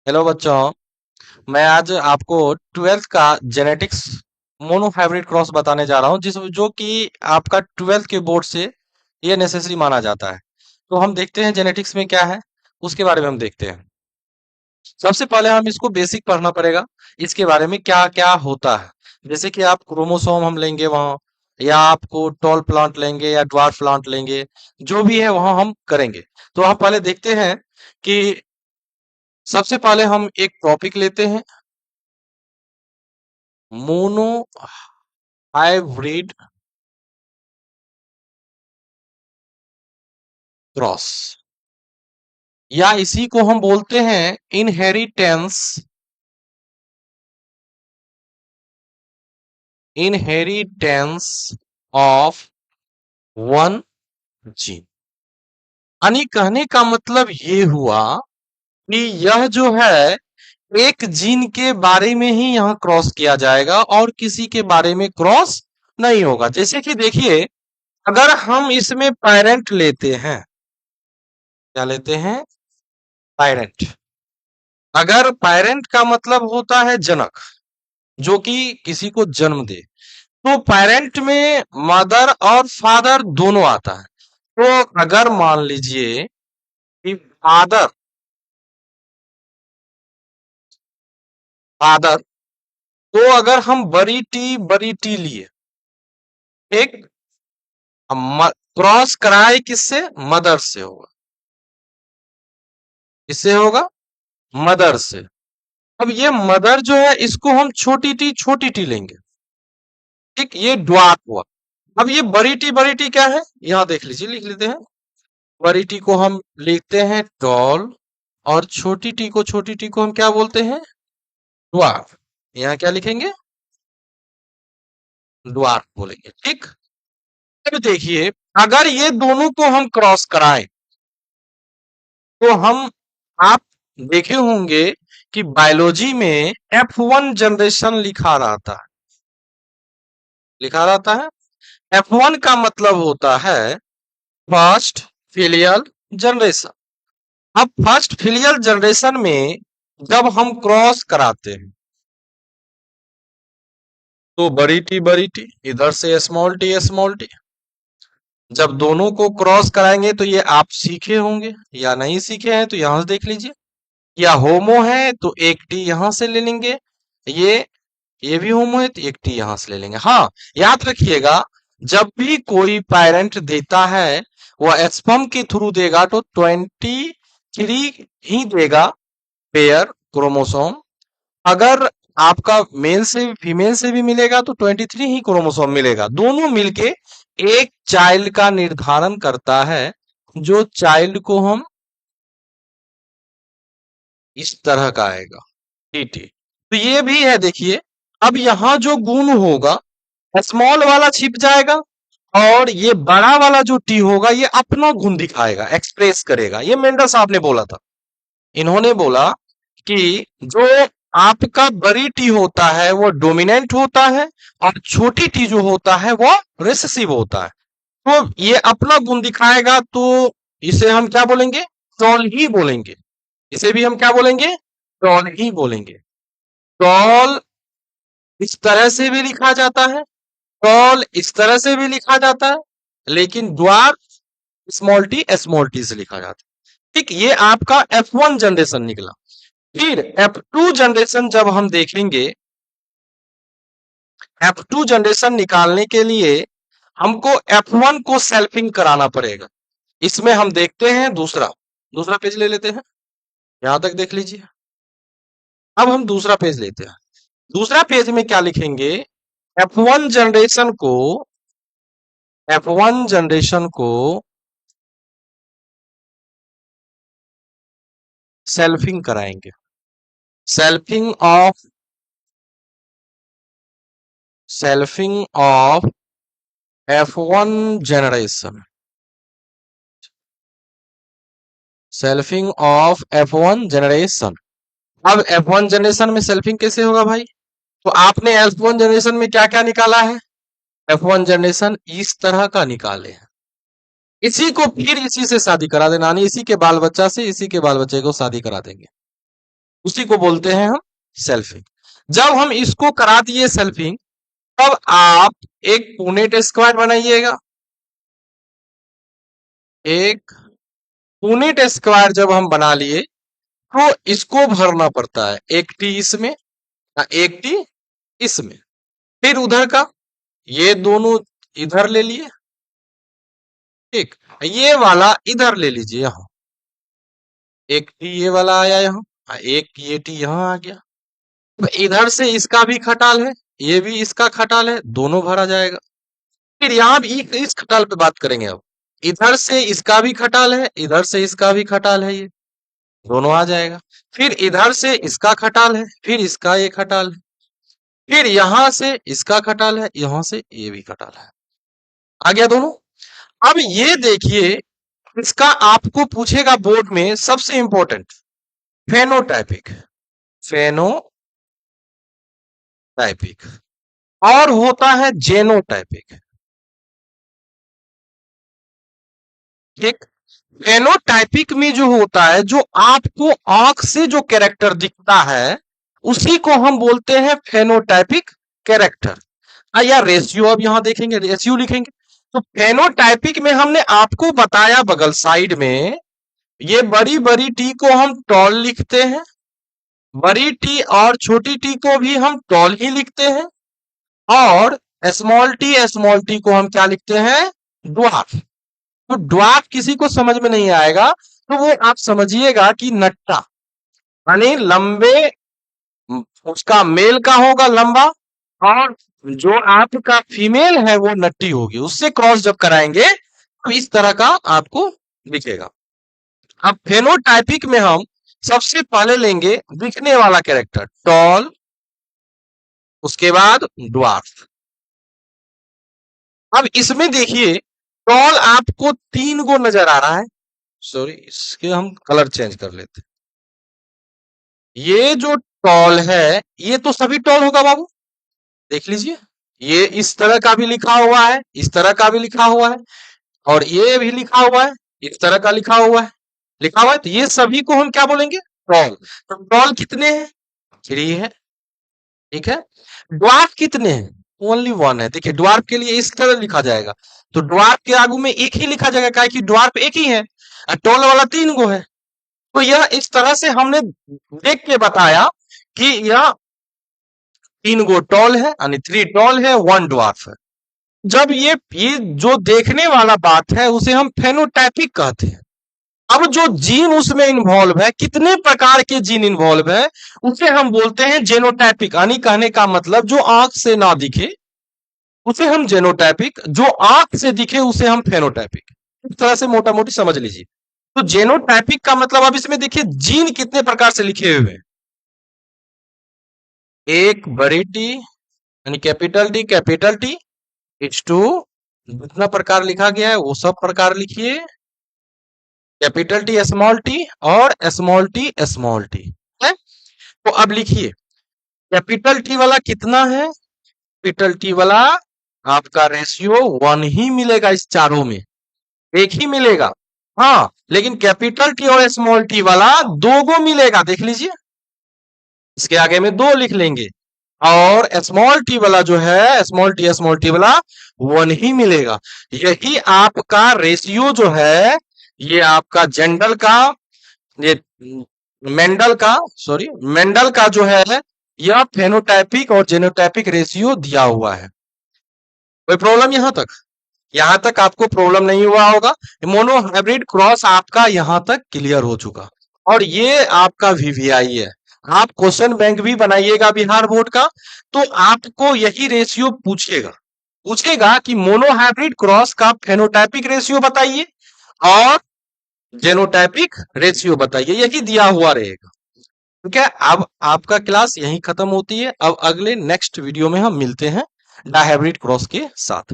Hello बच्चों, मैं आज आपको 12th का जेनेटिक्स मोनोहाइब्रिड क्रॉस बताने जा रहा हूँ जिस जो कि आपका 12th के बोर्ड से ये नेसेसरी माना जाता है। तो हम देखते हैं जेनेटिक्स में क्या है, उसके बारे में हम देखते हैं। सबसे पहले हम इसको बेसिक पढ़ना पड़ेगा, इसके बारे में क्या क्या होता है। जैसे कि आप क्रोमोसोम हम लेंगे वहां, या आपको टॉल प्लांट लेंगे या ड्वार्फ प्लांट लेंगे, जो भी है वहां हम करेंगे। तो हम पहले देखते हैं कि सबसे पहले हम एक टॉपिक लेते हैं, मोनो हाइब्रिड क्रॉस, या इसी को हम बोलते हैं inheritance, inheritance of one gene. यानी कहने का मतलब ये हुआ कि यह जो है एक जीन के बारे में ही यहाँ क्रॉस किया जाएगा और किसी के बारे में क्रॉस नहीं होगा। जैसे कि देखिए, अगर हम इसमें पेरेंट लेते हैं, क्या लेते हैं? पेरेंट। अगर पेरेंट का मतलब होता है जनक, जो कि किसी को जन्म दे, तो पेरेंट में मदर और फादर दोनों आता है। तो अगर मान लीजिए कि फादर फादर तो अगर हम बड़ी टी लिए, एक क्रॉस कराए किससे? मदर से होगा। किससे होगा? मदर से। अब ये मदर जो है इसको हम छोटी टी लेंगे। ठीक, ये ड्वार्फ हुआ। अब ये बड़ी टी क्या है? यहां देख लीजिए, लिख लेते हैं। बड़ी टी को हम लिखते हैं टॉल, और छोटी टी को हम क्या बोलते हैं? ड्वार्फ। यहाँ क्या लिखेंगे? ड्वार्फ बोलेंगे। ठीक। अब देखिए, अगर ये दोनों को हम क्रॉस कराएं, तो हम आप देखे होंगे कि बायोलॉजी में F1 जनरेशन लिखा रहता है। F1 का मतलब होता है फर्स्ट फिलियल जनरेशन। अब फर्स्ट फिलियल जनरेशन में जब हम क्रॉस कराते हैं, तो बड़ी टी इधर से स्मॉल टी, जब दोनों को क्रॉस कराएंगे तो ये आप सीखे होंगे, या नहीं सीखे हैं तो यहां से देख लीजिए। या होमो है तो एक टी यहां से ले लेंगे, ये ये भी होमो है तो एक टी यहां से ले लेंगे। हाँ, याद रखिएगा, जब भी कोई पेरेंट देता है वह स्पर्म के थ्रू देगा तो 23 ही देगा पेयर क्रोमोसोम। अगर आपका मेल से फीमेल से भी मिलेगा तो 23 ही क्रोमोसोम मिलेगा। दोनों मिलके एक चाइल्ड का निर्धारण करता है, जो चाइल्ड को हम इस तरह का आएगा, टीटी। तो ये भी है, देखिए। अब यहां जो गुण होगा, स्मॉल वाला छिप जाएगा, और ये बड़ा वाला जो टी होगा ये अपना गुण दिखाएगा, एक्सप्रेस करेगा। ये मेंडल साहब ने बोला था। इन्होंने बोला कि जो आपका बड़ी टी होता है वो डोमिनेंट होता है, और छोटी टी जो होता है वो रिसेसिव होता है। तो ये अपना गुण दिखाएगा, तो इसे हम क्या बोलेंगे? टॉल ही बोलेंगे। इसे भी हम क्या बोलेंगे? टॉल ही बोलेंगे। टॉल इस तरह से भी लिखा जाता है, टॉल इस तरह से भी लिखा जाता है, लेकिन द्वार स्मॉल टी से लिखा जाता है। ठीक, ये आपका F1 जनरेशन निकला। फिर F2 जनरेशन जब हम देखेंगे, F2 जनरेशन निकालने के लिए हमको F1 को सेल्फिंग कराना पड़ेगा। इसमें हम देखते हैं दूसरा दूसरा पेज ले लेते हैं, यहां तक देख लीजिए। अब हम दूसरा पेज लेते हैं। दूसरा पेज में क्या लिखेंगे? F1 जनरेशन को F1 जनरेशन को सेल्फिंग कराएंगे। Selfing of selfing of F1 generation, selfing of F1 generation. अब F1 जनरेशन में सेल्फिंग कैसे होगा भाई? तो आपने F1 जनरेशन में क्या क्या निकाला है? F1 जनरेशन इस तरह का निकाले हैं। इसी को फिर इसी से शादी करा देना, यानी इसी के बाल बच्चा से इसी के बाल बच्चे को शादी करा देंगे। उसी को बोलते हैं हम सेल्फिंग। जब हम इसको करा दिए सेल्फिंग, तब आप एक पुनेट स्क्वायर बनाइएगा। एक पुनेट स्क्वायर जब हम बना लिए तो इसको भरना पड़ता है, एक टी इसमें, एक टी इसमें। फिर उधर का ये दोनों इधर ले लिए, ठीक, ये वाला इधर ले लीजिए, यहां एक टी ये वाला आया यहाँ, एक ये टी यहाँ आ गया। अब इधर से इसका भी खटाल है, ये भी इसका खटाल है, दोनों भरा जाएगा। फिर यहाँ भी इस खटाल पे बात करेंगे। अब इधर से इसका भी खटाल है, इधर से इसका भी खटाल है, ये दोनों आ जाएगा। फिर इधर से इसका खटाल है, फिर इसका ये खटाल है, फिर यहां से इसका खटाल है, यहां से ये भी खटाल है, आ गया दोनों। अब ये देखिए, इसका आपको पूछेगा बोर्ड में सबसे इंपॉर्टेंट, फेनोटाइपिक, फेनोटाइपिक, और होता है जेनोटाइपिक। ठीक, फेनोटाइपिक में जो होता है, जो आपको आंख से जो कैरेक्टर दिखता है, उसी को हम बोलते हैं फेनोटाइपिक कैरेक्टर। या रेशियो, अब यहां देखेंगे रेशियो लिखेंगे। तो फेनोटाइपिक में हमने आपको बताया बगल साइड में, ये बड़ी बड़ी टी को हम टॉल लिखते हैं, बड़ी टी और छोटी टी को भी हम टॉल ही लिखते हैं, और स्मॉल टी को हम क्या लिखते हैं, ड्वार्फ। तो ड्वार्फ किसी को समझ में नहीं आएगा, तो वो आप समझिएगा कि नट्टा, यानी लंबे, उसका मेल का होगा लंबा, और जो आपका फीमेल है वो नट्टी होगी, उससे क्रॉस जब कराएंगे तो इस तरह का आपको दिखेगा। अब फेनोटाइपिक में हम सबसे पहले लेंगे दिखने वाला कैरेक्टर टॉल, उसके बाद ड्वार्फ। अब इसमें देखिए, टॉल आपको 3 गो नजर आ रहा है, सॉरी इसके हम कलर चेंज कर लेते हैं। ये जो टॉल है, ये तो सभी टॉल होगा बाबू, देख लीजिए, ये इस तरह का भी लिखा हुआ है, इस तरह का भी लिखा हुआ है, और ये भी लिखा हुआ है, इस तरह का लिखा हुआ है, तो ये सभी को हम क्या बोलेंगे, टॉल। तो टॉल कितने हैं, 3 है, ठीक है। ड्वार्फ कितने हैं, ओनली 1 है। देखिए ड्वार्फ के लिए इस तरह लिखा जाएगा, तो ड्वार्फ के आगू में एक ही लिखा जाएगा, क्या कि ड्वार्फ एक ही है, और टॉल वाला 3 गो है। तो यह इस तरह से हमने देख के बताया कि यह 3 गो टॉल है, यानी 3 टॉल है, 1 ड्वार्फ है। जब ये जो देखने वाला बात है, उसे हम फेनोटाइपिक कहते हैं। अब जो जीन उसमें इन्वॉल्व है, कितने प्रकार के जीन इन्वॉल्व है, उसे हम बोलते हैं जेनोटाइपिक। यानी कहने का मतलब, जो आंख से ना दिखे उसे हम जेनोटाइपिक, जो आंख से दिखे उसे हम फेनोटाइपिक। इस तरह से मोटा मोटी समझ लीजिए। तो जेनोटाइपिक का मतलब, अब इसमें देखिए जीन कितने प्रकार से लिखे हुए हैं, एक बड़ी टी यानी कैपिटल टी, H2, जितना प्रकार लिखा गया है वो सब प्रकार लिखिए, कैपिटल टी और स्मॉल टी है। तो अब लिखिए, कैपिटल टी वाला कितना है, कैपिटल टी वाला आपका रेशियो 1 ही मिलेगा, इस चारों में एक ही मिलेगा। हाँ, लेकिन कैपिटल टी और स्मॉल टी वाला 2 गो मिलेगा, देख लीजिए, इसके आगे में 2 लिख लेंगे। और स्मॉल टी वाला जो है, स्मॉल टी वाला 1 ही मिलेगा। यही आपका रेशियो जो है, ये आपका जेंडल का, ये मेंडल का जो है, यह फेनोटाइपिक और जेनोटाइपिक रेशियो दिया हुआ है। कोई प्रॉब्लम यहां तक आपको प्रॉब्लम नहीं हुआ होगा। मोनो हाइब्रिड क्रॉस आपका यहां तक क्लियर हो चुका, और ये आपका वीवीआई है। आप क्वेश्चन बैंक भी बनाइएगा बिहार बोर्ड का, तो आपको यही रेशियो पूछेगा कि मोनो हाइब्रिड क्रॉस का फेनोटाइपिक रेशियो बताइए और जेनोटाइपिक रेशियो बताइए, यही दिया हुआ रहेगा। ठीक है, अब आपका क्लास यहीं खत्म होती है। अब अगले नेक्स्ट वीडियो में हम मिलते हैं डायहाइब्रिड क्रॉस के साथ।